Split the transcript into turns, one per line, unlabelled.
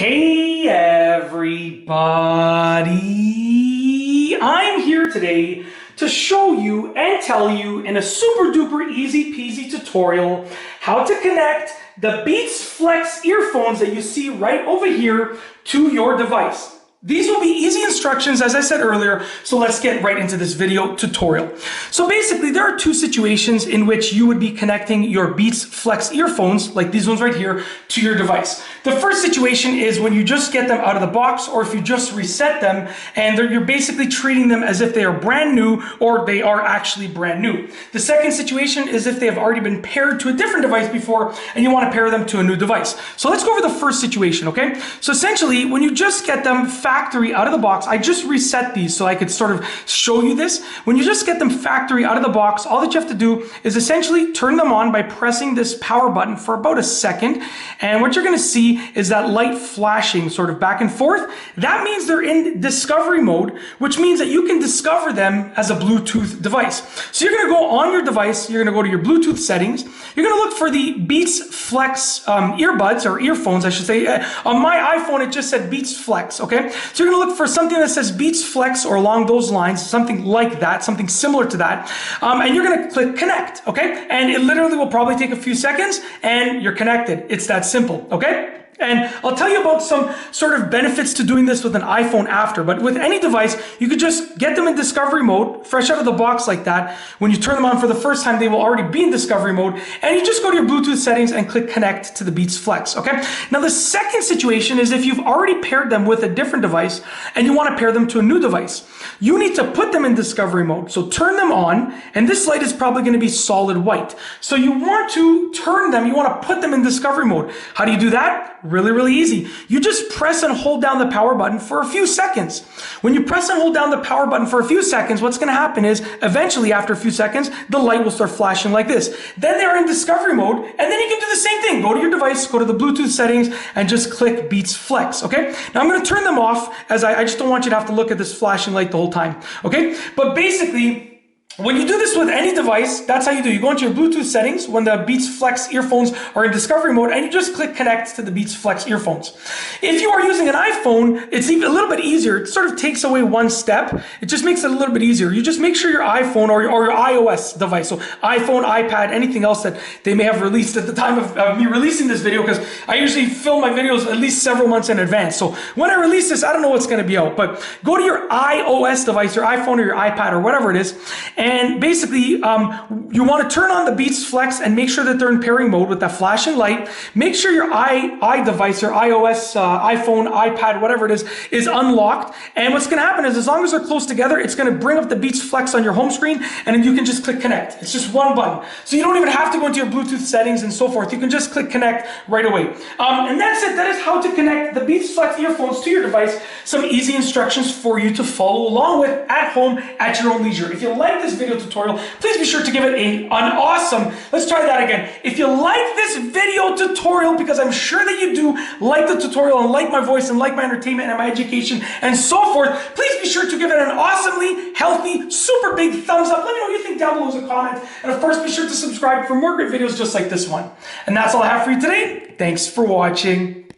Hey everybody, I'm here today to show you and tell you in a super duper easy peasy tutorial how to connect the Beats Flex earphones that you see right over here to your device. These will be easy instructions, as I said earlier, so let's get right into this video tutorial. So basically, there are two situations in which you would be connecting your Beats Flex earphones, like these ones right here, to your device. The first situation is when you just get them out of the box, or if you just reset them, and you're basically treating them as if they are brand new, or they are actually brand new. The second situation is if they have already been paired to a different device before, and you want to pair them to a new device. So let's go over the first situation, okay? So essentially, when you just get them factory out of the box, I just reset these so I could sort of show you this. When you just get them factory out of the box, all that you have to do is essentially turn them on by pressing this power button for about a second. And what you're going to see is that light flashing sort of back and forth. That means they're in discovery mode, which means that you can discover them as a Bluetooth device. So you're going to go on your device, you're going to go to your Bluetooth settings, you're going to look for the Beats Flex earbuds or earphones, I should say. On my iPhone, it just said Beats Flex, okay? So you're going to look for something that says Beats Flex or along those lines, something like that, something similar to that. And you're going to click connect, okay? And it literally will probably take a few seconds and you're connected. It's that simple, okay? And I'll tell you about some sort of benefits to doing this with an iPhone after, but with any device, you could just get them in discovery mode, fresh out of the box like that. When you turn them on for the first time, they will already be in discovery mode, and you just go to your Bluetooth settings and click connect to the Beats Flex, okay? Now the second situation is if you've already paired them with a different device and you want to pair them to a new device. You need to put them in discovery mode. So turn them on, and this light is probably going to be solid white. So you want to turn them, you want to put them in discovery mode. How do you do that? Really easy. You just press and hold down the power button for a few seconds. When you press and hold down the power button for a few seconds, what's going to happen is eventually after a few seconds, the light will start flashing like this. Then they're in discovery mode, and then you can do the same thing. Go to your device, go to the Bluetooth settings, and just click Beats Flex, okay? Now I'm going to turn them off as I just don't want you to have to look at this flashing light the whole time, okay? But basically, when you do this with any device, that's how you do. You go into your Bluetooth settings when the Beats Flex earphones are in discovery mode, and you just click connect to the Beats Flex earphones. If you are using an iPhone, it's even a little bit easier. It sort of takes away one step. It just makes it a little bit easier. You just make sure your iPhone or your iOS device, so iPhone, iPad, anything else that they may have released at the time of me releasing this video, because I usually film my videos at least several months in advance. So when I release this, I don't know what's going to be out, but go to your iOS device, your iPhone or your iPad or whatever it is, and basically, you want to turn on the Beats Flex and make sure that they're in pairing mode with that flashing light. Make sure your iDevice, your iOS, iPhone, iPad, whatever it is unlocked. And what's going to happen is as long as they're close together, it's going to bring up the Beats Flex on your home screen, and then you can just click connect. It's just one button. So you don't even have to go into your Bluetooth settings and so forth. You can just click connect right away. And that's it. That is how to connect the Beats Flex earphones to your device. Some easy instructions for you to follow along with at home at your own leisure. If you like this video tutorial, please be sure to give it an awesome, let's try that again. If you like this video tutorial, because I'm sure that you do like the tutorial and like my voice and like my entertainment and my education and so forth, please be sure to give it an awesomely healthy, super big thumbs up. Let me know what you think down below as a comment. And of course, be sure to subscribe for more great videos just like this one. And that's all I have for you today. Thanks for watching.